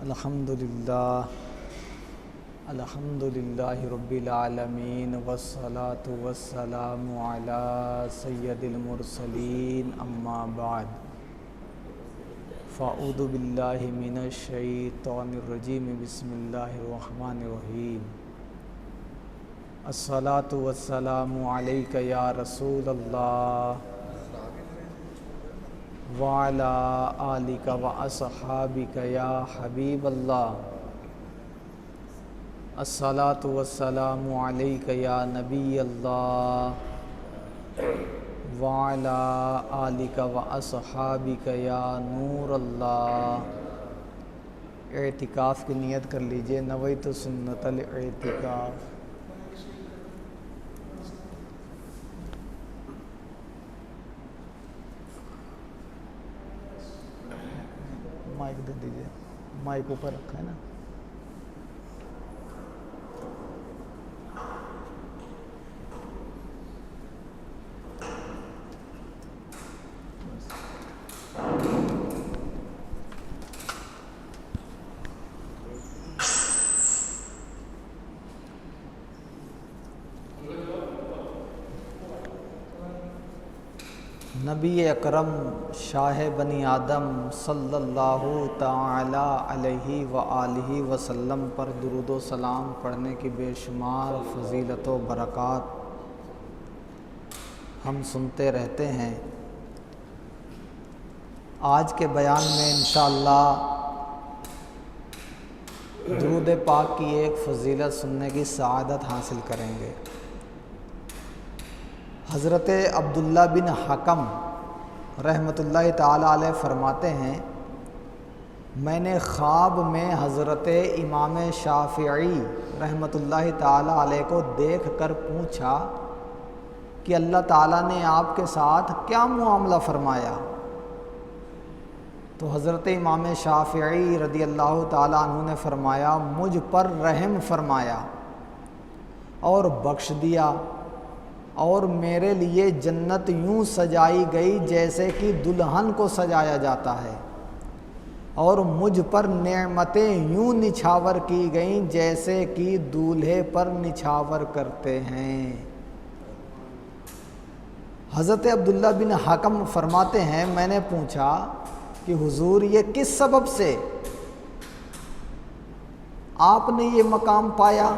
الحمدللہ رب العالمین والصلاة والسلام علی سید المرسلین اما بعد فاعوذ باللہ من الشیطان الرجیم بسم اللہ الرحمن الرحیم الصلاة والسلام علیک یا رسول اللہ وعلی آلک واصحابک یا حبیب اللہ الصلاة والسلام علیک یا نبی اللہ وعلی آلک واصحابک یا نور اللہ۔ اعتکاف کی نیت کر لیجئے، نویت سنت الاعتکاف۔ مائک دے دیجئے، مائک اوپر رکھا ہے نا۔ نبی اکرم شاہ بنی آدم صلی اللہ تعالی علیہ وآلہ وسلم پر درود و سلام پڑھنے کی بے شمار فضیلت و برکات ہم سنتے رہتے ہیں۔ آج کے بیان میں انشاءاللہ درود پاک کی ایک فضیلت سننے کی سعادت حاصل کریں گے۔ حضرت عبداللہ بن حکم رحمۃ اللہ تعالی علیہ فرماتے ہیں، میں نے خواب میں حضرت امام شافعی رحمۃ اللہ تعالی علیہ کو دیکھ کر پوچھا کہ اللہ تعالیٰ نے آپ کے ساتھ کیا معاملہ فرمایا؟ تو حضرت امام شافعی رضی اللہ تعالیٰ عنہ نے فرمایا، مجھ پر رحم فرمایا اور بخش دیا، اور میرے لیے جنت یوں سجائی گئی جیسے کہ دلہن کو سجایا جاتا ہے، اور مجھ پر نعمتیں یوں نچھاور کی گئیں جیسے کہ دولہے پر نچھاور کرتے ہیں۔ حضرت عبداللہ بن حکم فرماتے ہیں، میں نے پوچھا کہ حضور یہ کس سبب سے آپ نے یہ مقام پایا؟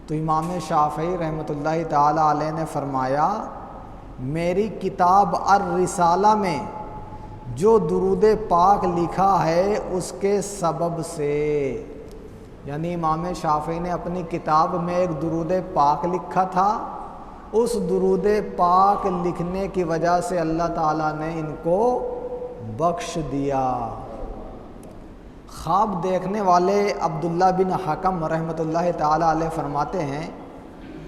تو امام شافعی رحمۃ اللہ تعالی علیہ نے فرمایا، میری کتاب الرسالہ میں جو درود پاک لکھا ہے اس کے سبب سے، یعنی امام شافعی نے اپنی کتاب میں ایک درود پاک لکھا تھا، اس درود پاک لکھنے کی وجہ سے اللہ تعالیٰ نے ان کو بخش دیا۔ خواب دیکھنے والے عبداللہ بن حکم رحمۃ اللہ تعالی علیہ فرماتے ہیں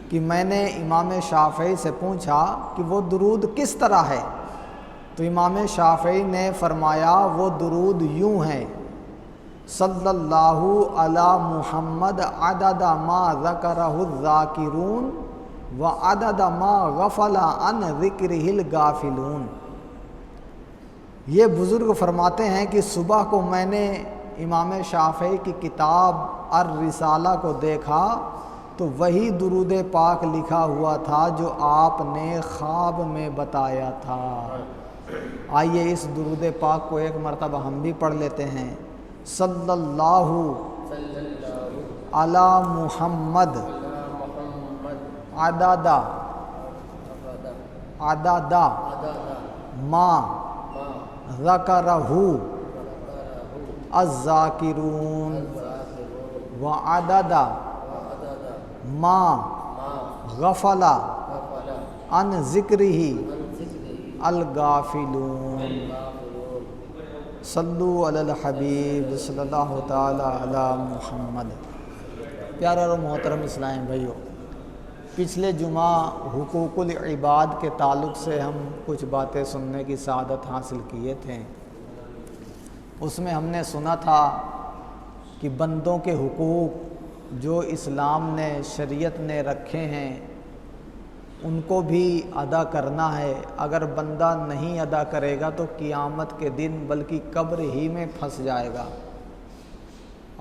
کہ میں نے امام شافعی سے پوچھا کہ وہ درود کس طرح ہے؟ تو امام شافعی نے فرمایا، وہ درود یوں ہے، صلی اللہ علی محمد عدد ما ذکرہ الذاکرون وعدد ما غفل عن ذکرہ الغافلون۔ یہ بزرگ فرماتے ہیں کہ صبح کو میں نے امام شافعی کی کتاب الرسالہ کو دیکھا تو وہی درود پاک لکھا ہوا تھا جو آپ نے خواب میں بتایا تھا۔ آئیے اس درود پاک کو ایک مرتبہ ہم بھی پڑھ لیتے ہیں۔ صلی اللہ علی محمد عدد ما ذکرہ الذاکرون وعدد ما غفل عن ذکرہ الغافلون۔ صلو علی الحبیب صلی اللہ تعالی علی محمد۔ پیارے اور محترم اسلام بھائیو، پچھلے جمعہ حقوق العباد کے تعلق سے ہم کچھ باتیں سننے کی سعادت حاصل کیے تھے۔ اس میں ہم نے سنا تھا کہ بندوں کے حقوق جو اسلام نے، شریعت نے رکھے ہیں، ان کو بھی ادا کرنا ہے۔ اگر بندہ نہیں ادا کرے گا تو قیامت کے دن بلکہ قبر ہی میں پھنس جائے گا۔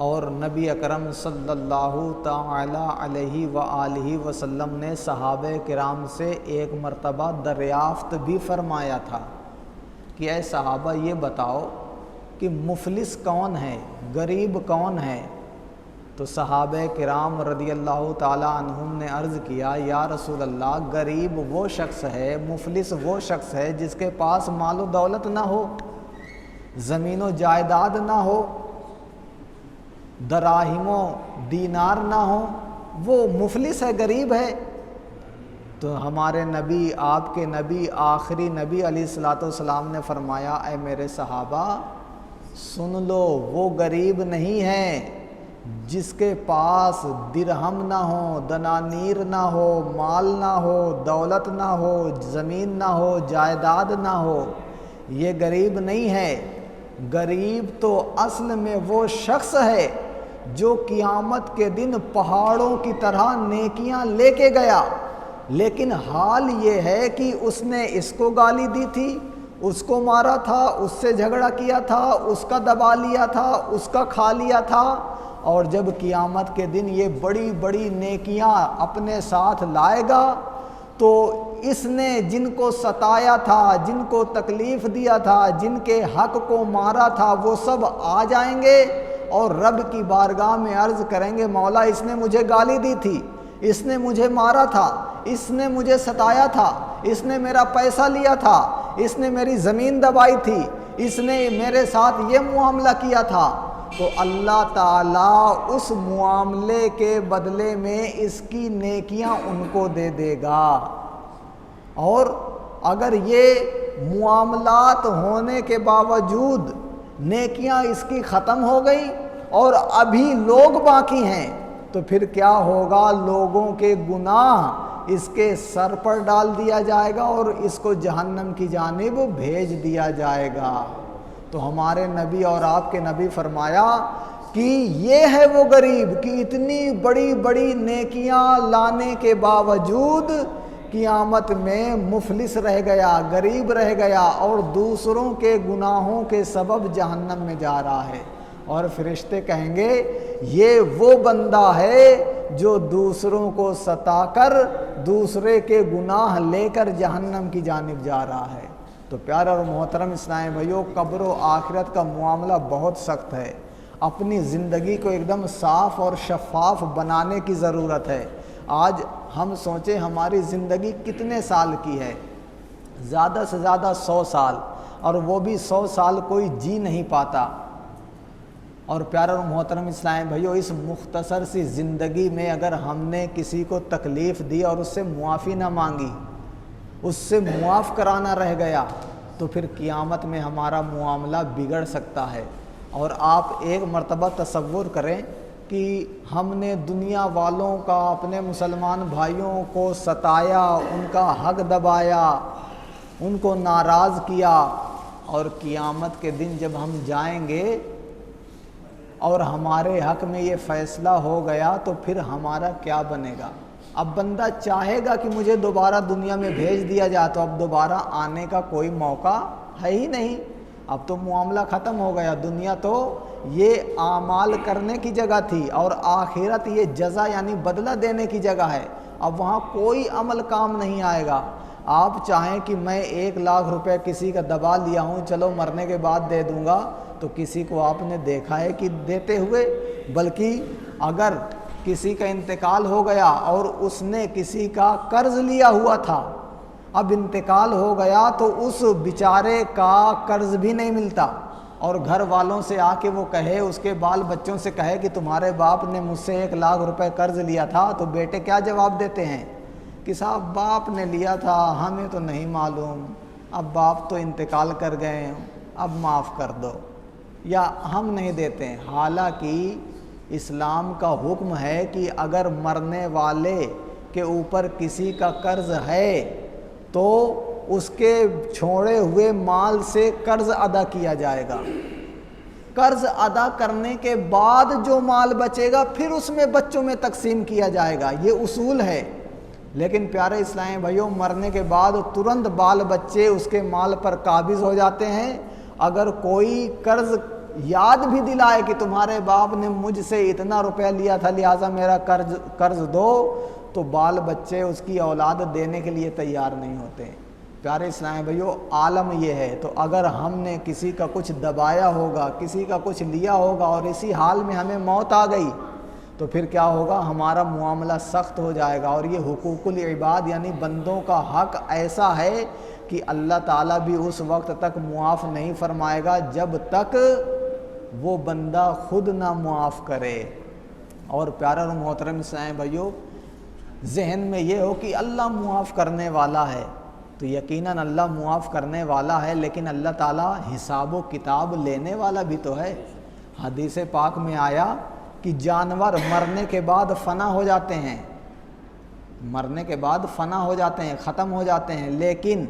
اور نبی اکرم صلی اللہ تعالی علیہ وآلہ وسلم نے صحابہ کرام سے ایک مرتبہ دریافت بھی فرمایا تھا کہ اے صحابہ یہ بتاؤ کہ مفلس کون ہے، غریب کون ہے؟ تو صحابہ کرام رضی اللہ تعالی عنہم نے عرض کیا یا رسول اللہ، غریب وہ شخص ہے، مفلس وہ شخص ہے جس کے پاس مال و دولت نہ ہو، زمین و جائیداد نہ ہو، دراہم و دینار نہ ہو، وہ مفلس ہے، غریب ہے۔ تو ہمارے نبی، آپ کے نبی، آخری نبی علیہ الصلوۃ والسلام نے فرمایا اے میرے صحابہ سن لو، وہ غریب نہیں ہے جس کے پاس درہم نہ ہو، دنانیر نہ ہو، مال نہ ہو، دولت نہ ہو، زمین نہ ہو، جائیداد نہ ہو، یہ غریب نہیں ہے۔ غریب تو اصل میں وہ شخص ہے جو قیامت کے دن پہاڑوں کی طرح نیکیاں لے کے گیا، لیکن حال یہ ہے کہ اس نے اس کو گالی دی تھی، اس کو مارا تھا، اس سے جھگڑا کیا تھا، اس کا دبا لیا تھا، اس کا کھا لیا تھا، اور جب قیامت کے دن یہ بڑی بڑی نیکیاں اپنے ساتھ لائے گا تو اس نے جن کو ستایا تھا، جن کو تکلیف دیا تھا، جن کے حق کو مارا تھا، وہ سب آ جائیں گے اور رب کی بارگاہ میں عرض کریں گے مولا اس نے مجھے گالی دی تھی، اس نے مجھے مارا تھا، اس نے مجھے ستایا تھا، اس نے میرا پیسہ لیا تھا، اس نے میری زمین دبائی تھی، اس نے میرے ساتھ یہ معاملہ کیا تھا۔ تو اللہ تعالیٰ اس معاملے کے بدلے میں اس کی نیکیاں ان کو دے دے گا۔ اور اگر یہ معاملات ہونے کے باوجود نیکیاں اس کی ختم ہو گئی اور ابھی لوگ باقی ہیں تو پھر کیا ہوگا؟ لوگوں کے گناہ اس کے سر پر ڈال دیا جائے گا اور اس کو جہنم کی جانب بھیج دیا جائے گا۔ تو ہمارے نبی اور آپ کے نبی فرمایا کہ یہ ہے وہ غریب کہ اتنی بڑی بڑی نیکیاں لانے کے باوجود قیامت میں مفلس رہ گیا، غریب رہ گیا اور دوسروں کے گناہوں کے سبب جہنم میں جا رہا ہے۔ اور فرشتے کہیں گے یہ وہ بندہ ہے جو دوسروں کو ستا کر دوسرے کے گناہ لے کر جہنم کی جانب جا رہا ہے۔ تو پیارے اور محترم اسلامی بھائیو، قبر و آخرت کا معاملہ بہت سخت ہے۔ اپنی زندگی کو ایک دم صاف اور شفاف بنانے کی ضرورت ہے۔ آج ہم سوچیں ہماری زندگی کتنے سال کی ہے؟ زیادہ سے زیادہ 100 سال، اور وہ بھی 100 سال کوئی جی نہیں پاتا۔ اور پیارے اور محترم اسلامی بھائیو، اس مختصر سی زندگی میں اگر ہم نے کسی کو تکلیف دی اور اس سے معافی نہ مانگی، اس سے معاف کرانا رہ گیا، تو پھر قیامت میں ہمارا معاملہ بگڑ سکتا ہے۔ اور آپ ایک مرتبہ تصور کریں کہ ہم نے دنیا والوں کا، اپنے مسلمان بھائیوں کو ستایا، ان کا حق دبایا، ان کو ناراض کیا، اور قیامت کے دن جب ہم جائیں گے اور ہمارے حق میں یہ فیصلہ ہو گیا تو پھر ہمارا کیا بنے گا؟ اب بندہ چاہے گا کہ مجھے دوبارہ دنیا میں بھیج دیا جائے تو اب دوبارہ آنے کا کوئی موقع ہے ہی نہیں۔ اب تو معاملہ ختم ہو گیا۔ دنیا تو یہ اعمال کرنے کی جگہ تھی اور آخرت یہ جزا یعنی بدلہ دینے کی جگہ ہے۔ اب وہاں کوئی عمل کام نہیں آئے گا۔ آپ چاہیں کہ میں 1 لاکھ روپے کسی کا دبا لیا ہوں، چلو مرنے کے بعد دے دوں گا، تو کسی کو آپ نے دیکھا ہے کہ دیتے ہوئے؟ بلکہ اگر کسی کا انتقال ہو گیا اور اس نے کسی کا قرض لیا ہوا تھا، اب انتقال ہو گیا تو اس بیچارے کا قرض بھی نہیں ملتا، اور گھر والوں سے آ کے وہ کہے، اس کے بال بچوں سے کہے کہ تمہارے باپ نے مجھ سے 1 لاکھ روپے قرض لیا تھا، تو بیٹے کیا جواب دیتے ہیں کہ صاحب باپ نے لیا تھا، ہمیں تو نہیں معلوم، اب باپ تو انتقال کر گئے، اب معاف کر دو، یا ہم نہیں دیتے ہیں۔ حالانکہ اسلام کا حکم ہے کہ اگر مرنے والے کے اوپر کسی کا قرض ہے تو اس کے چھوڑے ہوئے مال سے قرض ادا کیا جائے گا۔ قرض ادا کرنے کے بعد جو مال بچے گا پھر اس میں بچوں میں تقسیم کیا جائے گا، یہ اصول ہے۔ لیکن پیارے اسلامی بھائیوں، مرنے کے بعد ترنت بال بچے اس کے مال پر قابض ہو جاتے ہیں۔ اگر کوئی قرض یاد بھی دلائے کہ تمہارے باپ نے مجھ سے اتنا روپیہ لیا تھا لہٰذا میرا قرض دو، تو بال بچے اس کی اولاد دینے کے لیے تیار نہیں ہوتے۔ پیارے اسلام بھائیو، عالم یہ ہے، تو اگر ہم نے کسی کا کچھ دبایا ہوگا، کسی کا کچھ لیا ہوگا اور اسی حال میں ہمیں موت آ گئی تو پھر کیا ہوگا؟ ہمارا معاملہ سخت ہو جائے گا۔ اور یہ حقوق العباد یعنی بندوں کا حق ایسا ہے کہ اللہ تعالیٰ بھی اس وقت تک معاف نہیں فرمائے گا جب تک وہ بندہ خود نہ معاف کرے۔ اور پیارا اور محترم اسلام بھائیو، ذہن میں یہ ہو کہ اللہ معاف کرنے والا ہے، تو یقیناً اللہ معاف کرنے والا ہے، لیکن اللہ تعالیٰ حساب و کتاب لینے والا بھی تو ہے۔ حدیث پاک میں آیا کہ جانور مرنے کے بعد فنا ہو جاتے ہیں، مرنے کے بعد فنا ہو جاتے ہیں، ختم ہو جاتے ہیں، لیکن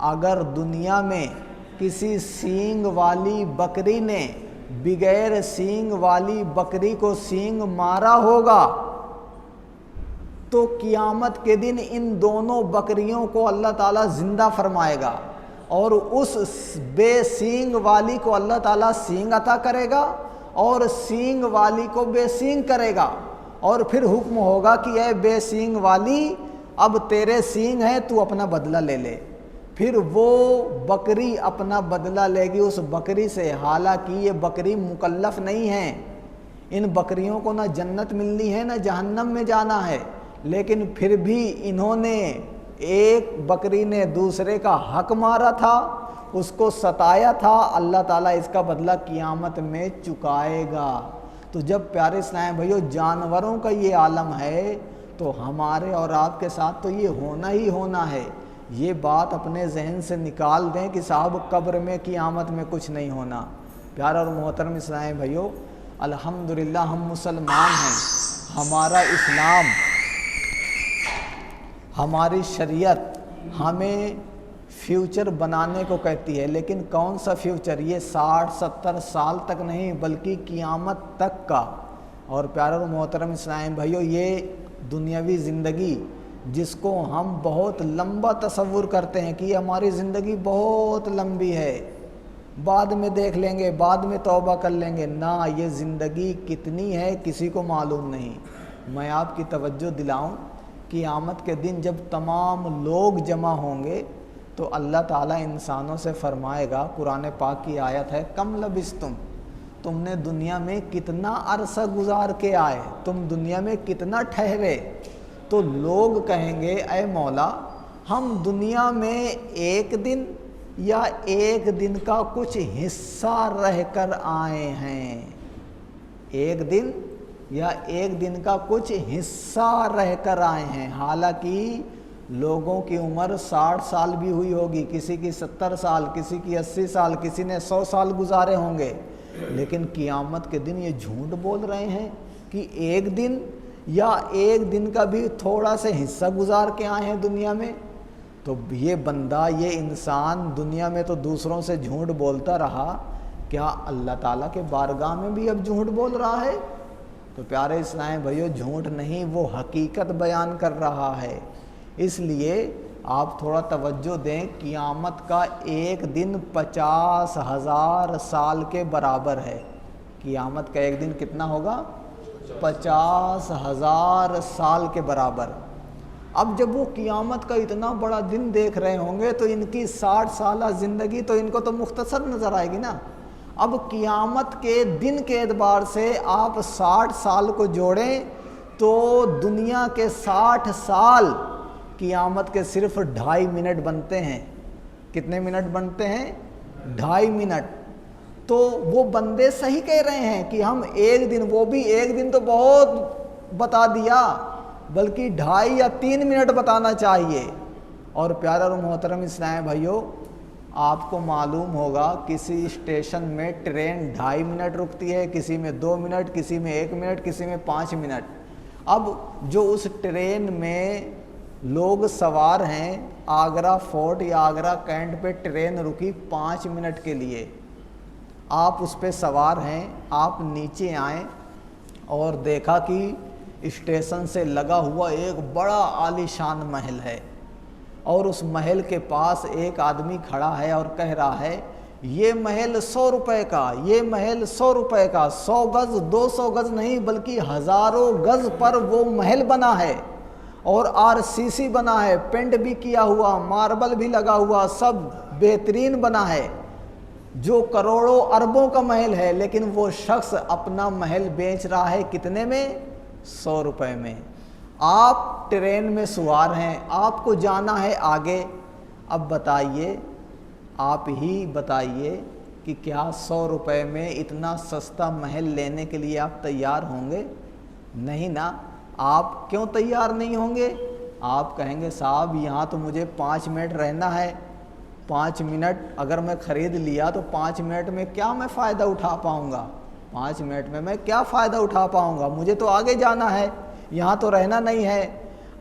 اگر دنیا میں کسی سینگ والی بکری نے بغیر سینگ والی بکری کو سینگ مارا ہوگا تو قیامت کے دن ان دونوں بکریوں کو اللہ تعالیٰ زندہ فرمائے گا، اور اس بے سینگ والی کو اللہ تعالیٰ سینگ عطا کرے گا اور سینگ والی کو بے سینگ کرے گا، اور پھر حکم ہوگا کہ اے بے سینگ والی اب تیرے سینگ ہیں، تو اپنا بدلہ لے لے۔ پھر وہ بکری اپنا بدلہ لے گی اس بکری سے، حالانکہ یہ بکری مکلف نہیں ہے، ان بکریوں کو نہ جنت ملنی ہے نہ جہنم میں جانا ہے، لیکن پھر بھی انہوں نے، ایک بکری نے دوسرے کا حق مارا تھا، اس کو ستایا تھا، اللہ تعالیٰ اس کا بدلہ قیامت میں چکائے گا۔ تو جب پیارے اسلام بھائیو جانوروں کا یہ عالم ہے تو ہمارے اور آپ کے ساتھ تو یہ ہونا ہی ہونا ہے۔ یہ بات اپنے ذہن سے نکال دیں کہ صاحب قبر میں قیامت میں کچھ نہیں ہونا۔ پیارا اور محترم اسلام بھائیو، الحمدللہ ہم مسلمان ہیں، ہمارا اسلام، ہماری شریعت ہمیں فیوچر بنانے کو کہتی ہے، لیکن کون سا فیوچر؟ یہ 60-70 سال تک نہیں بلکہ قیامت تک کا۔ اور پیارا اور محترم اسلام بھائیو، یہ دنیاوی زندگی جس کو ہم بہت لمبا تصور کرتے ہیں کہ یہ ہماری زندگی بہت لمبی ہے، بعد میں دیکھ لیں گے، بعد میں توبہ کر لیں گے، نہ، یہ زندگی کتنی ہے کسی کو معلوم نہیں۔ میں آپ کی توجہ دلاؤں، قیامت کے دن جب تمام لوگ جمع ہوں گے تو اللہ تعالیٰ انسانوں سے فرمائے گا، قرآن پاک کی آیت ہے، کم لبستم، تم نے دنیا میں کتنا عرصہ گزار کے آئے، تم دنیا میں کتنا ٹھہرے؟ تو لوگ کہیں گے، اے مولا ہم دنیا میں ایک دن یا ایک دن کا کچھ حصہ رہ کر آئے ہیں، ایک دن یا ایک دن کا کچھ حصہ رہ کر آئے ہیں، حالانکہ لوگوں کی عمر 60 سال بھی ہوئی ہوگی، کسی کی 70 سال، کسی کی 80 سال، کسی نے 100 سال گزارے ہوں گے، لیکن قیامت کے دن یہ جھوٹ بول رہے ہیں کہ ایک دن یا ایک دن کا بھی تھوڑا سے حصہ گزار کے آئے ہیں دنیا میں۔ تو یہ بندہ، یہ انسان دنیا میں تو دوسروں سے جھوٹ بولتا رہا، کیا اللہ تعالیٰ کے بارگاہ میں بھی اب جھوٹ بول رہا ہے؟ تو پیارے اسلام بھائیو، جھوٹ نہیں، وہ حقیقت بیان کر رہا ہے۔ اس لیے آپ تھوڑا توجہ دیں، قیامت کا ایک دن 50,000 سال کے برابر ہے۔ قیامت کا ایک دن کتنا ہوگا؟ 50,000 سال کے برابر۔ اب جب وہ قیامت کا اتنا بڑا دن دیکھ رہے ہوں گے تو ان کی 60 سالہ زندگی تو ان کو تو مختصر نظر آئے گی نا۔ اب قیامت کے دن کے اعتبار سے آپ 60 سال کو جوڑیں تو دنیا کے 60 سال قیامت کے صرف 2.5 منٹ بنتے ہیں۔ کتنے منٹ بنتے ہیں؟ 2.5 منٹ۔ تو وہ بندے صحیح کہہ رہے ہیں کہ ہم ایک دن، وہ بھی ایک دن تو بہت بتا دیا، بلکہ 2.5 یا 3 منٹ بتانا چاہیے۔ اور پیارا اور محترم اسلام بھائیو، آپ کو معلوم ہوگا کسی اسٹیشن میں ٹرین 2.5 منٹ رکتی ہے، کسی میں 2 منٹ، کسی میں 1 منٹ، کسی میں 5 منٹ۔ اب جو اس ٹرین میں لوگ سوار ہیں، آگرہ فورٹ یا آگرہ کینٹ پہ ٹرین رکی 5 منٹ کے لیے، آپ اس پہ سوار ہیں، آپ نیچے آئیں اور دیکھا کہ اسٹیشن سے لگا ہوا ایک بڑا عالی شان محل ہے، اور اس محل کے پاس ایک آدمی کھڑا ہے اور کہہ رہا ہے یہ محل 100 روپے کا، یہ محل 100 روپے کا، 100 گز 200 گز نہیں بلکہ ہزاروں گز پر وہ محل بنا ہے، اور RCC بنا ہے، پینٹ بھی کیا ہوا، ماربل بھی لگا ہوا، سب بہترین بنا ہے، جو کروڑوں اربوں کا محل ہے، لیکن وہ شخص اپنا محل بیچ رہا ہے کتنے میں؟ 100 روپے میں۔ آپ ٹرین میں سوار ہیں، آپ کو جانا ہے آگے، اب بتائیے، آپ ہی بتائیے کہ کیا 100 روپے میں اتنا سستا محل لینے کے لیے آپ تیار ہوں گے؟ نہیں نا۔ آپ کیوں تیار نہیں ہوں گے؟ آپ کہیں گے صاحب یہاں تو مجھے 5 منٹ رہنا ہے، 5 منٹ اگر میں خرید لیا تو 5 منٹ میں کیا میں فائدہ اٹھا پاؤں گا؟ 5 منٹ میں میں کیا فائدہ اٹھا پاؤں گا؟ مجھے تو آگے جانا ہے، یہاں تو رہنا نہیں ہے۔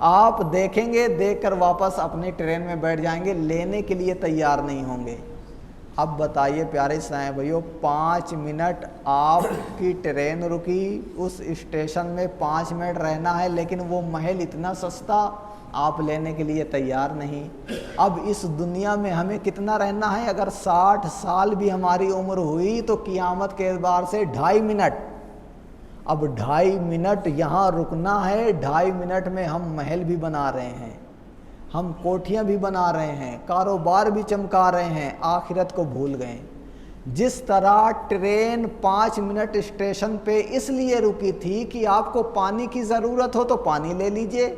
آپ دیکھیں گے، دیکھ کر واپس اپنی ٹرین میں بیٹھ جائیں گے، لینے کے لیے تیار نہیں ہوں گے۔ اب بتائیے پیارے اسلام بھائیو، 5 منٹ آپ کی ٹرین رکی، اس اسٹیشن میں 5 منٹ رہنا ہے، لیکن وہ محل اتنا سستا آپ لینے کے لیے تیار نہیں۔ اب اس دنیا میں ہمیں کتنا رہنا ہے؟ اگر 60 سال بھی ہماری عمر ہوئی تو قیامت کے اعتبار سے 2.5 منٹ۔ اب 2.5 منٹ یہاں رکنا ہے، 2.5 منٹ میں ہم محل بھی بنا رہے ہیں، ہم کوٹھیاں بھی بنا رہے ہیں، کاروبار بھی چمکا رہے ہیں، آخرت کو بھول گئے۔ جس طرح ٹرین 5 منٹ اسٹیشن پہ اس لیے رکی تھی کہ آپ کو پانی کی ضرورت ہو تو پانی لے لیجئے،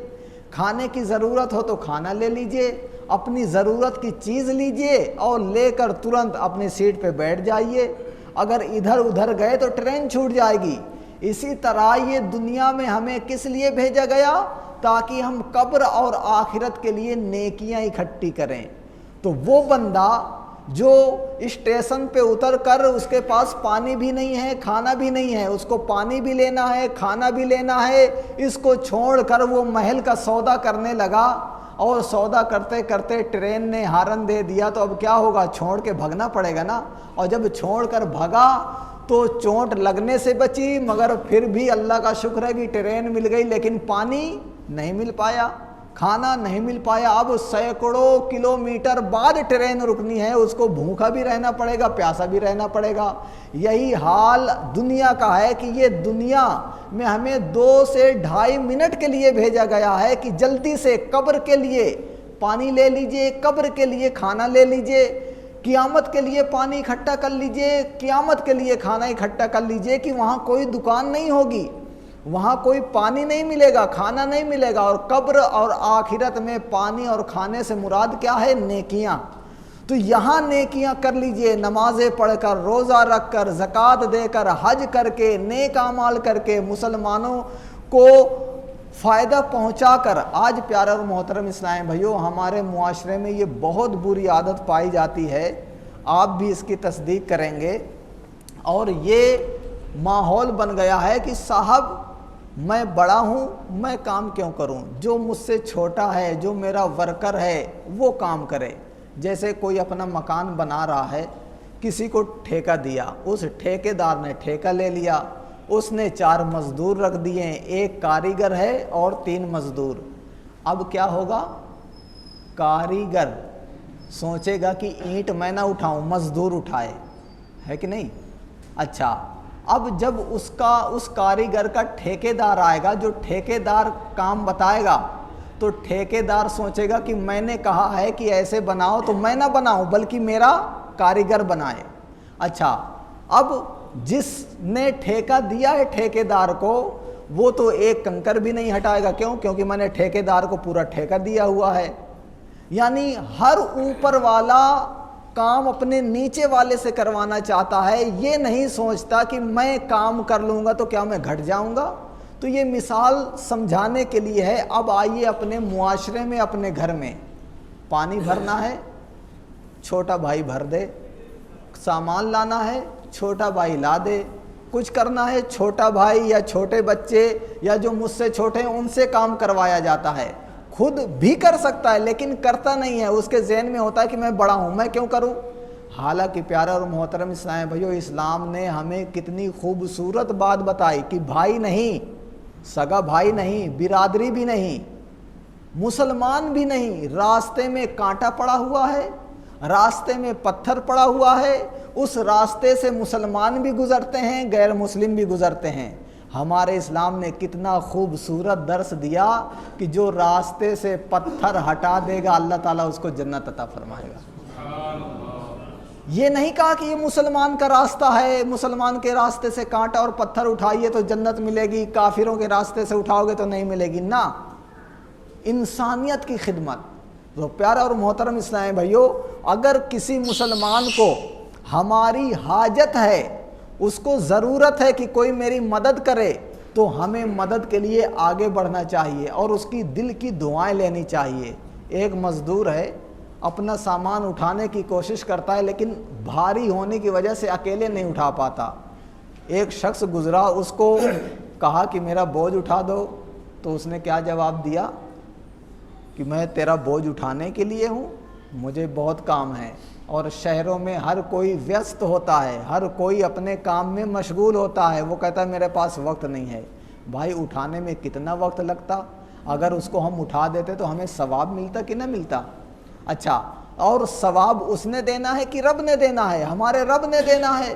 کھانے کی ضرورت ہو تو کھانا لے لیجئے، اپنی ضرورت کی چیز لیجئے اور لے کر ترنت اپنی سیٹ پہ بیٹھ جائیے، اگر ادھر ادھر گئے تو ٹرین چھوٹ جائے گی۔ اسی طرح یہ دنیا میں ہمیں کس لیے بھیجا گیا؟ تاکہ ہم قبر اور آخرت کے لیے نیکیاں اکٹھی کریں۔ تو وہ بندہ جو اسٹیشن پہ اتر کر اس کے پاس پانی بھی نہیں ہے، کھانا بھی نہیں ہے، اس کو پانی بھی لینا ہے، کھانا بھی لینا ہے، اس کو چھوڑ کر وہ محل کا سودا کرنے لگا، اور سودا کرتے کرتے ٹرین نے ہارن دے دیا تو اب کیا ہوگا؟ چھوڑ کے بھگنا پڑے گا نا۔ اور جب چھوڑ کر بھگا تو چوٹ لگنے سے بچی، مگر پھر بھی اللہ کا شکر ہے کہ ٹرین مل گئی، لیکن پانی نہیں مل پایا، کھانا نہیں مل پایا۔ اب سینکڑوں کلومیٹر بعد ٹرین رکنی ہے، اس کو بھوکا بھی رہنا پڑے گا، پیاسا بھی رہنا پڑے گا۔ یہی حال دنیا کا ہے کہ یہ دنیا میں ہمیں 2 سے 2.5 منٹ کے لیے بھیجا گیا ہے کہ جلدی سے قبر کے لیے پانی لے لیجئے، قبر کے لیے کھانا لے لیجئے، قیامت کے لیے پانی اکٹھا کر لیجئے، قیامت کے لیے کھانا اکٹھا کر لیجئے کہ وہاں کوئی دکان نہیں ہوگی، وہاں کوئی پانی نہیں ملے گا، کھانا نہیں ملے گا۔ اور قبر اور آخرت میں پانی اور کھانے سے مراد کیا ہے؟ نیکیاں۔ تو یہاں نیکیاں کر لیجئے، نمازیں پڑھ کر، روزہ رکھ کر، زکوٰۃ دے کر، حج کر کے، نیک اعمال کر کے، مسلمانوں کو فائدہ پہنچا کر۔ آج پیارے اور محترم اسلام بھائیو، ہمارے معاشرے میں یہ بہت بری عادت پائی جاتی ہے، آپ بھی اس کی تصدیق کریں گے، اور یہ ماحول بن گیا ہے کہ صاحب میں بڑا ہوں، میں کام کیوں کروں؟ جو مجھ سے چھوٹا ہے، جو میرا ورکر ہے وہ کام کرے۔ جیسے کوئی اپنا مکان بنا رہا ہے، کسی کو ٹھیکہ دیا، اس ٹھیکیدار نے ٹھیکہ لے لیا، اس نے 4 مزدور رکھ دیے، 1 کاریگر ہے اور 3 مزدور۔ اب کیا ہوگا؟ کاریگر سوچے گا کہ اینٹ میں نہ اٹھاؤں، مزدور اٹھائے، ہے کہ نہیں؟ اچھا، اب جب اس کاریگر کا ٹھیکیدار آئے گا، جو ٹھیکیدار کام بتائے گا، تو ٹھیکیدار سوچے گا کہ میں نے کہا ہے کہ ایسے بناؤ تو میں نہ بناؤں بلکہ میرا کاریگر بنائے۔ اچھا، اب جس نے ٹھیکہ دیا ہے ٹھیکیدار کو، وہ تو ایک کنکر بھی نہیں ہٹائے گا، کیوں؟ کیونکہ میں نے ٹھیکیدار کو پورا ٹھیکہ دیا ہوا ہے۔ یعنی ہر اوپر والا کام اپنے نیچے والے سے کروانا چاہتا ہے، یہ نہیں سوچتا کہ میں کام کر لوں گا تو کیا میں گھٹ جاؤں گا۔ تو یہ مثال سمجھانے کے لیے ہے۔ اب آئیے اپنے معاشرے میں، اپنے گھر میں پانی بھرنا ہے، چھوٹا بھائی بھر دے، سامان لانا ہے، چھوٹا بھائی لا دے، کچھ کرنا ہے، چھوٹا بھائی یا چھوٹے بچے یا جو مجھ سے چھوٹے ہیں ان سے کام کروایا جاتا ہے۔ خود بھی کر سکتا ہے لیکن کرتا نہیں ہے، اس کے ذہن میں ہوتا ہے کہ میں بڑا ہوں، میں کیوں کروں۔ حالانکہ پیارا اور محترم اسلام بھائیو، اسلام نے ہمیں کتنی خوبصورت بات بتائی کہ بھائی نہیں، سگا بھائی نہیں، برادری بھی نہیں، مسلمان بھی نہیں، راستے میں کانٹا پڑا ہوا ہے، راستے میں پتھر پڑا ہوا ہے، اس راستے سے مسلمان بھی گزرتے ہیں، غیر مسلم بھی گزرتے ہیں۔ ہمارے اسلام نے کتنا خوبصورت درس دیا کہ جو راستے سے پتھر ہٹا دے گا اللہ تعالیٰ اس کو جنت عطا فرمائے گا۔ یہ نہیں کہا کہ یہ مسلمان کا راستہ ہے، مسلمان کے راستے سے کانٹا اور پتھر اٹھائیے تو جنت ملے گی، کافروں کے راستے سے اٹھاؤ گے تو نہیں ملے گی، نہ، انسانیت کی خدمت۔ تو پیارا اور محترم اسلامی بھائیو، اگر کسی مسلمان کو ہماری حاجت ہے، اس کو ضرورت ہے کہ کوئی میری مدد کرے، تو ہمیں مدد کے لیے آگے بڑھنا چاہیے اور اس کی دل کی دعائیں لینی چاہیے۔ ایک مزدور ہے، اپنا سامان اٹھانے کی کوشش کرتا ہے لیکن بھاری ہونے کی وجہ سے اکیلے نہیں اٹھا پاتا۔ ایک شخص گزرا، اس کو کہا کہ میرا بوجھ اٹھا دو، تو اس نے کیا جواب دیا کہ میں تیرا بوجھ اٹھانے کے لیے ہوں، مجھے بہت کام ہے، اور شہروں میں ہر کوئی ویست ہوتا ہے، ہر کوئی اپنے کام میں مشغول ہوتا ہے، وہ کہتا ہے میرے پاس وقت نہیں ہے۔ بھائی اٹھانے میں کتنا وقت لگتا، اگر اس کو ہم اٹھا دیتے تو ہمیں ثواب ملتا کہ نہ ملتا؟ اچھا، اور ثواب اس نے دینا ہے کہ رب نے دینا ہے؟ ہمارے رب نے دینا ہے۔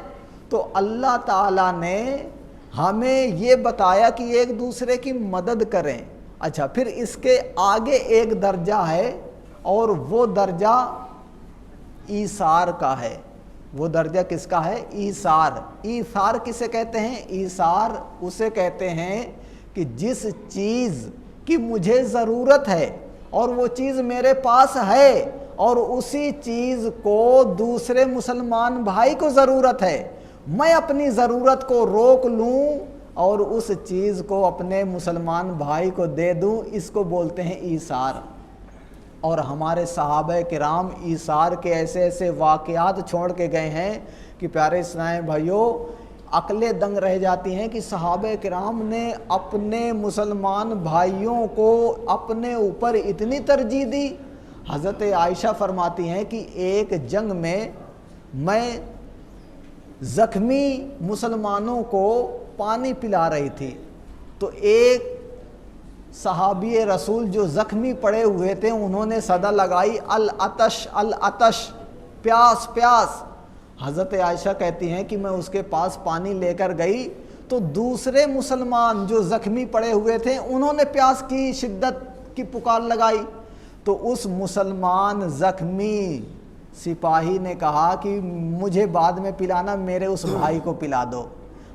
تو اللہ تعالیٰ نے ہمیں یہ بتایا کہ ایک دوسرے کی مدد کریں۔ اچھا، پھر اس کے آگے ایک درجہ ہے، اور وہ درجہ ایثار کا ہے۔ وہ درجہ کس کا ہے؟ ایثار۔ ایثار کسے کہتے ہیں؟ ایثار اسے کہتے ہیں کہ جس چیز کی مجھے ضرورت ہے اور وہ چیز میرے پاس ہے، اور اسی چیز کو دوسرے مسلمان بھائی کو ضرورت ہے، میں اپنی ضرورت کو روک لوں اور اس چیز کو اپنے مسلمان بھائی کو دے دوں، اس کو بولتے ہیں ایثار۔ اور ہمارے صحابہ کرام ایثار کے ایسے ایسے واقعات چھوڑ کے گئے ہیں کہ پیارے اسلام بھائیوں، عقلیں دنگ رہ جاتی ہیں کہ صحابہ کرام نے اپنے مسلمان بھائیوں کو اپنے اوپر اتنی ترجیح دی۔ حضرت عائشہ فرماتی ہیں کہ ایک جنگ میں زخمی مسلمانوں کو پانی پلا رہی تھی، تو ایک صحابی رسول جو زخمی پڑے ہوئے تھے انہوں نے صدا لگائی، العطش العطش، پیاس پیاس۔ حضرت عائشہ کہتی ہیں کہ میں اس کے پاس پانی لے کر گئی تو دوسرے مسلمان جو زخمی پڑے ہوئے تھے انہوں نے پیاس کی شدت کی پکار لگائی، تو اس مسلمان زخمی سپاہی نے کہا کہ مجھے بعد میں پلانا، میرے اس بھائی کو پلا دو۔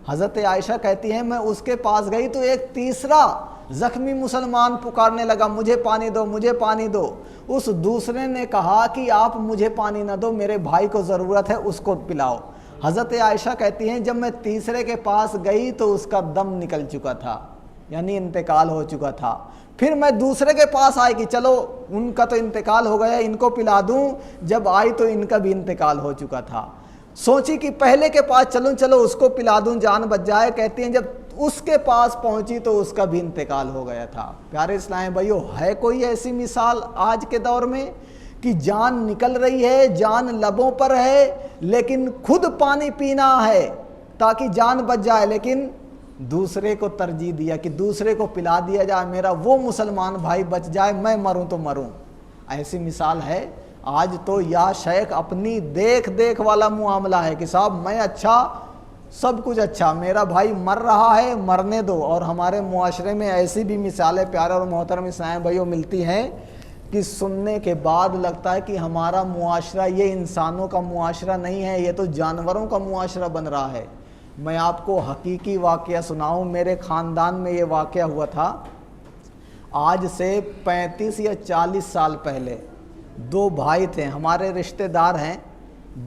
حضرت عائشہ کہتی ہیں میں اس کے پاس گئی تو ایک تیسرا زخمی مسلمان پکارنے لگا، مجھے پانی دو، مجھے پانی دو۔ اس دوسرے نے کہا کہ آپ مجھے پانی نہ دو، میرے بھائی کو ضرورت ہے، اس کو پلاؤ۔ حضرت عائشہ کہتی ہیں جب میں تیسرے کے پاس گئی تو اس کا دم نکل چکا تھا، یعنی انتقال ہو چکا تھا۔ پھر میں دوسرے کے پاس آئی کہ چلو ان کا تو انتقال ہو گیا، ان کو پلا دوں، جب آئی تو ان کا بھی انتقال ہو چکا تھا۔ سوچی کہ پہلے کے پاس چلو اس کو پلا دوں، جان بچ جائے۔ کہتی ہیں جب اس کے پاس پہنچی تو اس کا بھی انتقال ہو گیا تھا۔ پیارے اسلام بھائیو، ہے کوئی ایسی مثال آج کے دور میں کہ جان نکل رہی ہے، جان لبوں پر ہے، لیکن خود پانی پینا ہے تاکہ جان بچ جائے، لیکن دوسرے کو ترجیح دیا کہ دوسرے کو پلا دیا جائے، میرا وہ مسلمان بھائی بچ جائے، میں مروں تو مروں۔ ایسی مثال ہے آج تو یا شیخ اپنی دیکھ والا معاملہ ہے کہ صاحب میں اچھا، سب کچھ اچھا، میرا بھائی مر رہا ہے، مرنے دو۔ اور ہمارے معاشرے میں ایسی بھی مثالیں پیارے اور محترم اسلام بھائیوں ملتی ہیں کہ سننے کے بعد لگتا ہے کہ ہمارا معاشرہ یہ انسانوں کا معاشرہ نہیں ہے، یہ تو جانوروں کا معاشرہ بن رہا ہے۔ میں آپ کو حقیقی واقعہ سناؤں، میرے خاندان میں یہ واقعہ ہوا تھا آج سے 35 یا 40 سال پہلے۔ دو بھائی تھے، ہمارے رشتہ دار ہیں،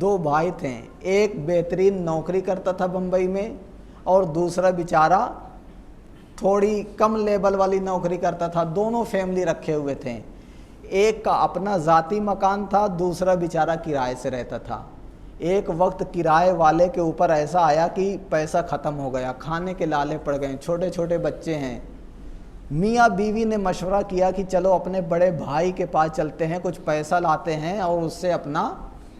دو بھائی تھے، ایک بہترین نوکری کرتا تھا بمبئی میں، اور دوسرا بیچارہ تھوڑی کم لیبل والی نوکری کرتا تھا۔ دونوں فیملی رکھے ہوئے تھے، ایک کا اپنا ذاتی مکان تھا، دوسرا بیچارہ کرائے سے رہتا تھا۔ ایک وقت کرائے والے کے اوپر ایسا آیا کہ پیسہ ختم ہو گیا، کھانے کے لالے پڑ گئے، چھوٹے چھوٹے بچے ہیں۔ میاں بیوی نے مشورہ کیا کہ چلو اپنے بڑے بھائی کے پاس چلتے ہیں، کچھ پیسہ لاتے ہیں اور اس سے اپنا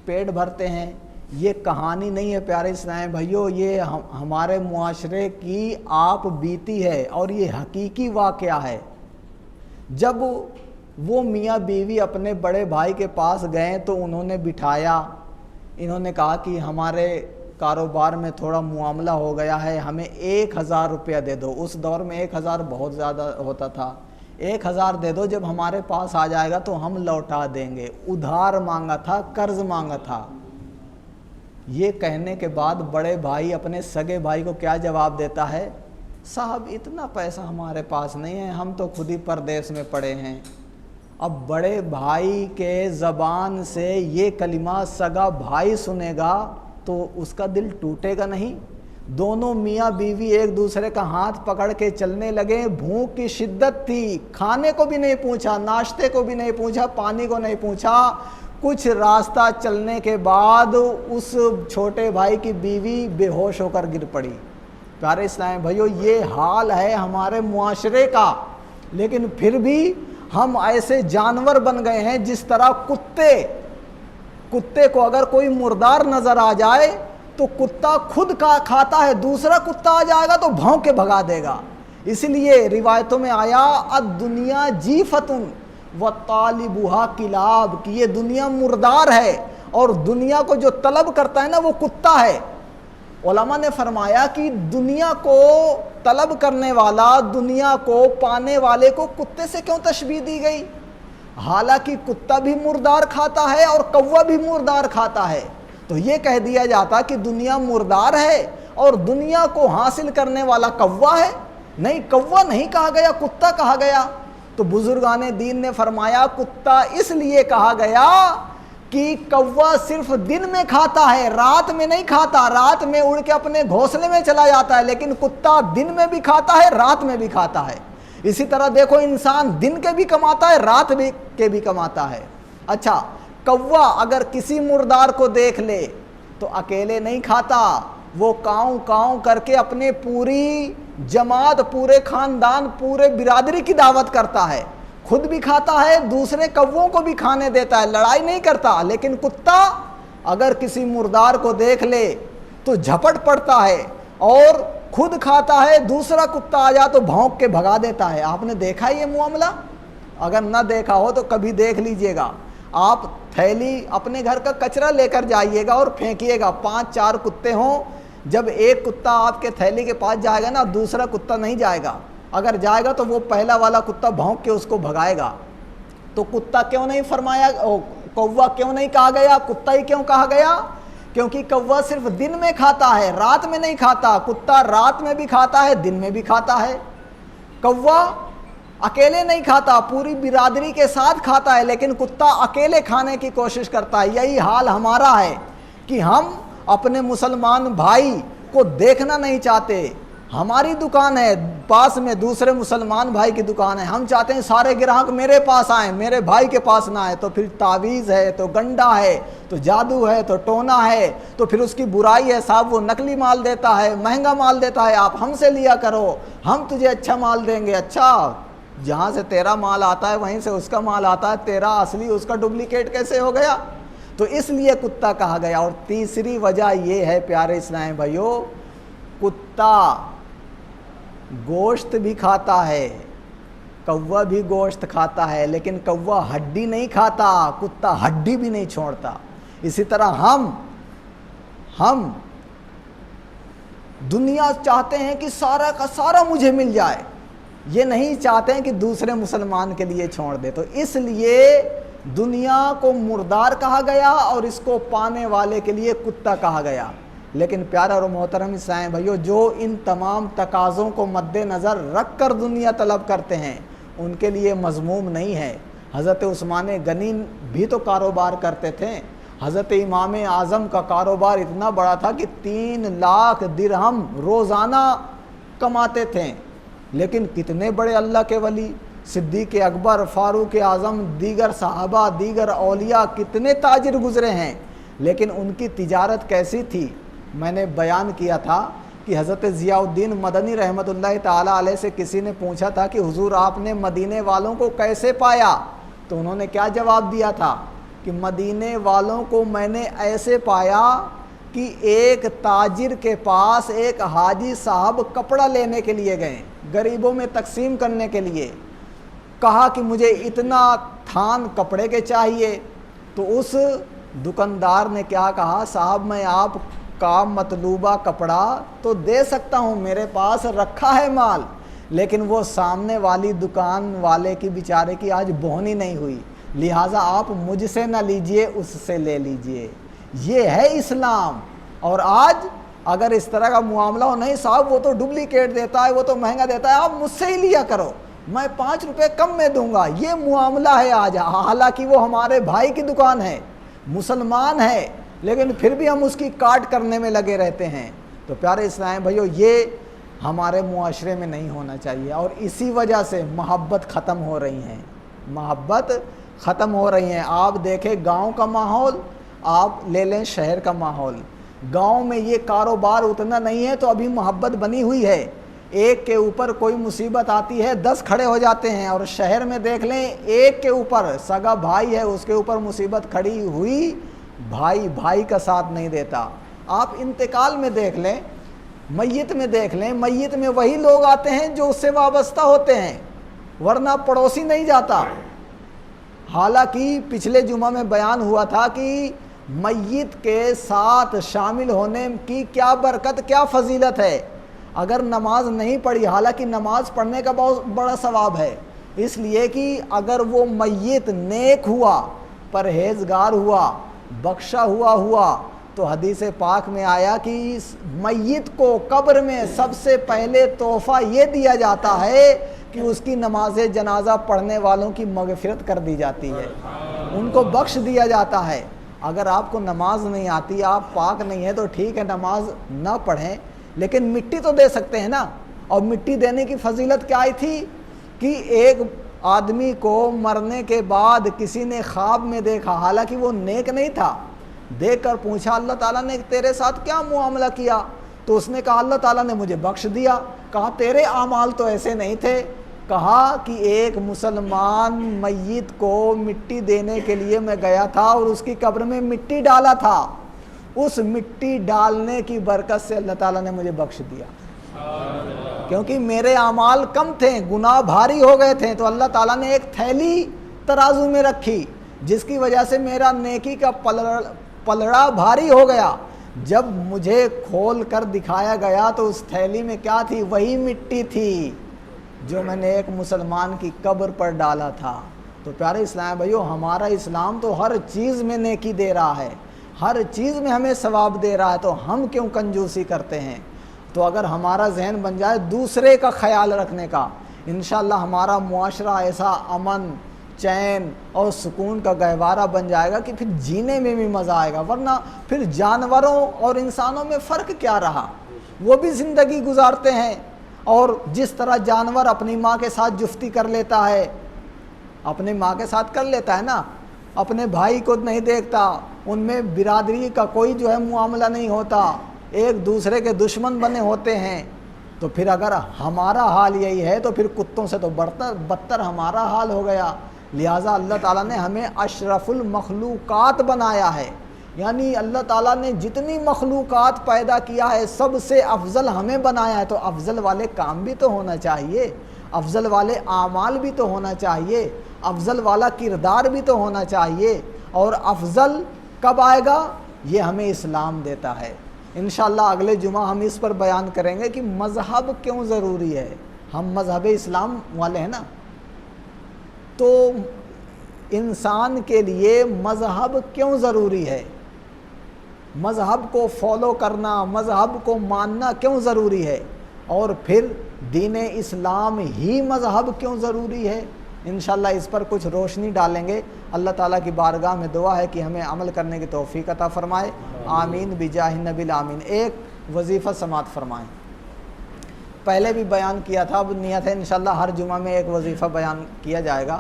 پیٹ بھرتے ہیں۔ یہ کہانی نہیں ہے پیارے اسلام بھائیوں، یہ ہمارے معاشرے کی آپ بیتی ہے اور یہ حقیقی واقعہ ہے۔ جب وہ میاں بیوی اپنے بڑے بھائی کے پاس گئے تو انہوں نے بٹھایا، انہوں نے کہا کہ ہمارے کاروبار میں تھوڑا معاملہ ہو گیا ہے، ہمیں 1000 روپیہ دے دو۔ اس دور میں 1000 بہت زیادہ ہوتا تھا۔ 1000 دے دو، جب ہمارے پاس آ جائے گا تو ہم لوٹا دیں گے۔ ادھار مانگا تھا، قرض مانگا تھا۔ یہ کہنے کے بعد بڑے بھائی اپنے سگے بھائی کو کیا جواب دیتا ہے؟ صاحب اتنا پیسہ ہمارے پاس نہیں ہے، ہم تو خود ہی پردیس میں پڑے ہیں۔ اب بڑے بھائی کے زبان سے یہ کلمہ سگا بھائی سنے گا تو اس کا دل ٹوٹے گا نہیں؟ دونوں میاں بیوی ایک دوسرے کا ہاتھ پکڑ کے چلنے لگے۔ بھوک کی شدت تھی، کھانے کو بھی نہیں پوچھا، ناشتے کو بھی نہیں پوچھا، پانی کو نہیں پوچھا۔ کچھ راستہ چلنے کے بعد اس چھوٹے بھائی کی بیوی بے ہوش ہو کر گر پڑی۔ پیارے اسلام بھائیو، یہ حال ہے ہمارے معاشرے کا، لیکن پھر بھی ہم ایسے جانور بن گئے ہیں جس طرح کتے کو اگر کوئی مردار نظر آ جائے تو کتا خود کا کھاتا ہے، دوسرا کتا آ جائے گا تو بھونک کے بھگا دے گا۔ اس لیے روایتوں میں آیا الدنیا جیفتن وطالبها کلاب، کہ یہ دنیا مردار ہے اور دنیا کو جو طلب کرتا ہے نا وہ کتا ہے۔ علماء نے فرمایا کہ دنیا کو طلب کرنے والا، دنیا کو پانے والے کو کتے سے کیوں تشبیہ دی گئی؟ حالانکہ کتا بھی مردار کھاتا ہے اور کوا بھی مردار کھاتا ہے، تو یہ کہہ دیا جاتا کہ دنیا مردار ہے اور دنیا کو حاصل کرنے والا کوا ہے؟ نہیں، کوا نہیں کہا گیا، کتا کہا گیا۔ تو بزرگان دین نے فرمایا کتا اس لیے کہا گیا کہ کوا صرف دن میں کھاتا ہے، رات میں نہیں کھاتا، رات میں اڑ کے اپنے گھونسلے میں چلا جاتا ہے، لیکن کتا دن میں بھی کھاتا ہے، رات میں بھی کھاتا ہے۔ اسی طرح دیکھو، انسان دن کے بھی کماتا ہے، رات کے بھی کماتا ہے۔ اچھا، کوا اگر کسی مردار کو دیکھ لے تو اکیلے نہیں کھاتا، وہ کاؤں کاؤں کر کے اپنے پوری جماعت، پورے خاندان، پورے برادری کی دعوت کرتا ہے، خود بھی کھاتا ہے، دوسرے کووں کو بھی کھانے دیتا ہے، لڑائی نہیں کرتا۔ لیکن کتا اگر کسی مردار کو دیکھ لے تو جھپٹ پڑتا ہے اور خود کھاتا ہے، دوسرا کتا آ جا تو بھونک کے بھگا دیتا ہے۔ آپ نے دیکھا یہ معاملہ؟ اگر نہ دیکھا ہو تو کبھی دیکھ لیجئے گا۔ آپ تھیلی اپنے گھر کا کچرا لے کر جائیے گا اور پھینکیے گا، 5-4 کتے ہوں، جب ایک کتا آپ کے تھیلی کے پاس جائے گا نا، دوسرا کتا نہیں جائے گا۔ اگر جائے گا تو وہ پہلا والا کتا بھونک کے اس کو بھگائے گا۔ تو کتا کیوں نہیں فرمایا، کوا کیوں نہیں کہا گیا، کتا ہی کیوں کہا گیا؟ کیونکہ کوا صرف دن میں کھاتا ہے، رات میں نہیں کھاتا۔ کتا رات میں بھی کھاتا ہے، دن میں بھی کھاتا ہے۔ کوا اکیلے نہیں کھاتا، پوری برادری کے ساتھ کھاتا ہے، لیکن کتا اکیلے کھانے کی کوشش کرتا ہے۔ یہی حال ہمارا ہے کہ ہم اپنے مسلمان بھائی کو دیکھنا نہیں چاہتے۔ ہماری دکان ہے پاس میں، دوسرے مسلمان بھائی کی دکان ہے، ہم چاہتے ہیں سارے گراہک میرے پاس آئیں، میرے بھائی کے پاس نہ آئے۔ تو پھر تعویذ ہے تو گنڈا ہے تو جادو ہے تو ٹونا ہے، تو پھر اس کی برائی ہے، صاحب وہ نقلی مال دیتا ہے، مہنگا مال دیتا ہے، آپ ہم سے لیا کرو، ہم تجھے اچھا مال دیں گے۔ اچھا، جہاں سے تیرا مال آتا ہے وہیں سے اس کا مال آتا ہے، تیرا اصلی اس کا ڈپلیکیٹ کیسے ہو گیا؟ تو اس لیے کتا کہا گیا۔ اور تیسری وجہ یہ ہے پیارے اسلام بھائیو، کتا گوشت بھی کھاتا ہے، کوا بھی گوشت کھاتا ہے، لیکن کوا ہڈی نہیں کھاتا، کتا ہڈی بھی نہیں چھوڑتا۔ اسی طرح ہم دنیا چاہتے ہیں کہ سارا کا سارا مجھے مل جائے، یہ نہیں چاہتے ہیں کہ دوسرے مسلمان کے لیے چھوڑ دے۔ تو اس لیے دنیا کو مردار کہا گیا اور اس کو پانے والے کے لیے کتا کہا گیا۔ لیکن پیارا اور محترم اسلام بھائیو، جو ان تمام تقاضوں کو مد نظر رکھ کر دنیا طلب کرتے ہیں ان کے لیے مذموم نہیں ہے۔ حضرت عثمان غنی بھی تو کاروبار کرتے تھے۔ حضرت امام اعظم کا کاروبار اتنا بڑا تھا کہ 3 لاکھ درہم روزانہ کماتے تھے۔ لیکن کتنے بڑے اللہ کے ولی، صدیق اکبر، فاروق اعظم، دیگر صحابہ، دیگر اولیاء، کتنے تاجر گزرے ہیں، لیکن ان کی تجارت کیسی تھی؟ میں نے بیان کیا تھا کہ حضرت ضیاء الدین مدنی رحمۃ اللہ تعالیٰ علیہ سے کسی نے پوچھا تھا کہ حضور آپ نے مدینے والوں کو کیسے پایا؟ تو انہوں نے کیا جواب دیا تھا کہ مدینے والوں کو میں نے ایسے پایا کہ ایک تاجر کے پاس ایک حاجی صاحب کپڑا لینے کے لیے گئے، غریبوں میں تقسیم کرنے کے لیے۔ کہا کہ مجھے اتنا تھان کپڑے کے چاہیے، تو اس دکاندار نے کیا کہا، صاحب میں آپ کا مطلوبہ کپڑا تو دے سکتا ہوں، میرے پاس رکھا ہے مال، لیکن وہ سامنے والی دکان والے کی بیچارے کی آج بہنی نہیں ہوئی، لہٰذا آپ مجھ سے نہ لیجئے، اس سے لے لیجئے۔ یہ ہے اسلام۔ اور آج اگر اس طرح کا معاملہ ہو، نہیں صاحب وہ تو ڈپلیکیٹ دیتا ہے، وہ تو مہنگا دیتا ہے، آپ مجھ سے ہی لیا کرو، میں 5 روپے کم میں دوں گا، یہ معاملہ ہے آج۔ حالانکہ وہ ہمارے بھائی کی دکان ہے، مسلمان ہے، لیکن پھر بھی ہم اس کی کاٹ کرنے میں لگے رہتے ہیں۔ تو پیارے اسلام بھائیو، یہ ہمارے معاشرے میں نہیں ہونا چاہیے، اور اسی وجہ سے محبت ختم ہو رہی ہیں، محبت ختم ہو رہی ہیں۔ آپ دیکھیں گاؤں کا ماحول، آپ لے لیں شہر کا ماحول، گاؤں میں یہ کاروبار اتنا نہیں ہے تو ابھی محبت بنی ہوئی ہے، ایک کے اوپر کوئی مصیبت آتی ہے 10 کھڑے ہو جاتے ہیں، اور شہر میں دیکھ لیں ایک کے اوپر سگا بھائی ہے، اس کے اوپر مصیبت کھڑی ہوئی، بھائی بھائی کا ساتھ نہیں دیتا۔ آپ انتقال میں دیکھ لیں، میت میں دیکھ لیں، میت میں وہی لوگ آتے ہیں جو اس سے وابستہ ہوتے ہیں، ورنہ پڑوسی نہیں جاتا۔ حالانکہ پچھلے جمعہ میں بیان ہوا تھا کہ میت کے ساتھ شامل ہونے کی کیا برکت، کیا فضیلت ہے۔ اگر نماز نہیں پڑھی، حالانکہ نماز پڑھنے کا بہت بڑا ثواب ہے، اس لیے کہ اگر وہ میت نیک ہوا، پرہیزگار ہوا، بخشا ہوا تو حدیث پاک میں آیا کہ اس میت کو قبر میں سب سے پہلے تحفہ یہ دیا جاتا ہے کہ اس کی نماز جنازہ پڑھنے والوں کی مغفرت کر دی جاتی ہے، ان کو بخش دیا جاتا ہے۔ اگر آپ کو نماز نہیں آتی، آپ پاک نہیں ہے، تو ٹھیک ہے نماز نہ پڑھیں، لیکن مٹی تو دے سکتے ہیں نا۔ اور مٹی دینے کی فضیلت کیا آئی تھی کہ ایک آدمی کو مرنے کے بعد کسی نے خواب میں دیکھا، حالانکہ وہ نیک نہیں تھا، دیکھ کر پوچھا اللہ تعالیٰ نے تیرے ساتھ کیا معاملہ کیا؟ تو اس نے کہا اللہ تعالیٰ نے مجھے بخش دیا۔ کہا تیرے اعمال تو ایسے نہیں تھے۔ کہا کہ ایک مسلمان میت کو مٹی دینے کے لیے میں گیا تھا اور اس کی قبر میں مٹی ڈالا تھا، اس مٹی ڈالنے کی برکت سے اللہ تعالیٰ نے مجھے بخش دیا، کیونکہ میرے اعمال کم تھے، گناہ بھاری ہو گئے تھے، تو اللہ تعالیٰ نے ایک تھیلی ترازو میں رکھی جس کی وجہ سے میرا نیکی کا پلڑا بھاری ہو گیا۔ جب مجھے کھول کر دکھایا گیا تو اس تھیلی میں کیا تھی؟ وہی مٹی تھی جو میں نے ایک مسلمان کی قبر پر ڈالا تھا۔ تو پیارے اسلام بھائیو، ہمارا اسلام تو ہر چیز میں نیکی دے رہا ہے، ہر چیز میں ہمیں ثواب دے رہا ہے، تو ہم کیوں کنجوسی کرتے ہیں؟ تو اگر ہمارا ذہن بن جائے دوسرے کا خیال رکھنے کا، انشاءاللہ ہمارا معاشرہ ایسا امن، چین اور سکون کا گہوارہ بن جائے گا کہ پھر جینے میں بھی مزہ آئے گا۔ ورنہ پھر جانوروں اور انسانوں میں فرق کیا رہا؟ وہ بھی زندگی گزارتے ہیں، اور جس طرح جانور اپنی ماں کے ساتھ جفتی کر لیتا ہے، اپنی ماں کے ساتھ کر لیتا ہے نا، اپنے بھائی کو نہیں دیکھتا، ان میں برادری کا کوئی جو ہے معاملہ نہیں ہوتا، ایک دوسرے کے دشمن بنے ہوتے ہیں، تو پھر اگر ہمارا حال یہی ہے تو پھر کتوں سے تو بدتر ہمارا حال ہو گیا۔ لہٰذا اللہ تعالیٰ نے ہمیں اشرف المخلوقات بنایا ہے، یعنی اللہ تعالیٰ نے جتنی مخلوقات پیدا کیا ہے سب سے افضل ہمیں بنایا ہے، تو افضل والے کام بھی تو ہونا چاہیے، افضل والے اعمال بھی تو ہونا چاہیے، افضل والا کردار بھی تو ہونا چاہیے۔ اور افضل کب آئے گا؟ یہ ہمیں اسلام دیتا ہے۔ انشاءاللہ اگلے جمعہ ہم اس پر بیان کریں گے کہ مذہب کیوں ضروری ہے۔ ہم مذہب اسلام والے ہیں نا، تو انسان کے لیے مذہب کیوں ضروری ہے، مذہب کو فالو کرنا، مذہب کو ماننا کیوں ضروری ہے، اور پھر دین اسلام ہی مذہب کیوں ضروری ہے۔ انشاءاللہ اس پر کچھ روشنی ڈالیں گے۔ اللہ تعالیٰ کی بارگاہ میں دعا ہے کہ ہمیں عمل کرنے کی توفیق عطا فرمائے، آمین بجاہ النبی الآمین۔ ایک وظیفہ سماعت فرمائیں، پہلے بھی بیان کیا تھا، اب نیت ہے انشاءاللہ ہر جمعہ میں ایک وظیفہ بیان کیا جائے گا۔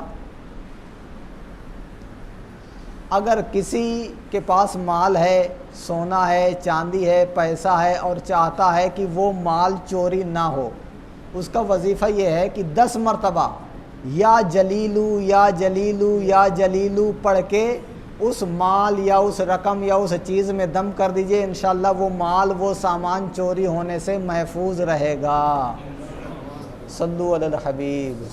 اگر کسی کے پاس مال ہے، سونا ہے، چاندی ہے، پیسہ ہے، اور چاہتا ہے کہ وہ مال چوری نہ ہو، اس کا وظیفہ یہ ہے کہ 10 مرتبہ یا جلیلو یا جلیلو یا جلیلو پڑھ کے اس مال یا اس رقم یا اس چیز میں دم کر دیجئے، انشاءاللہ وہ مال، وہ سامان چوری ہونے سے محفوظ رہے گا۔ صلو علی الحبیب۔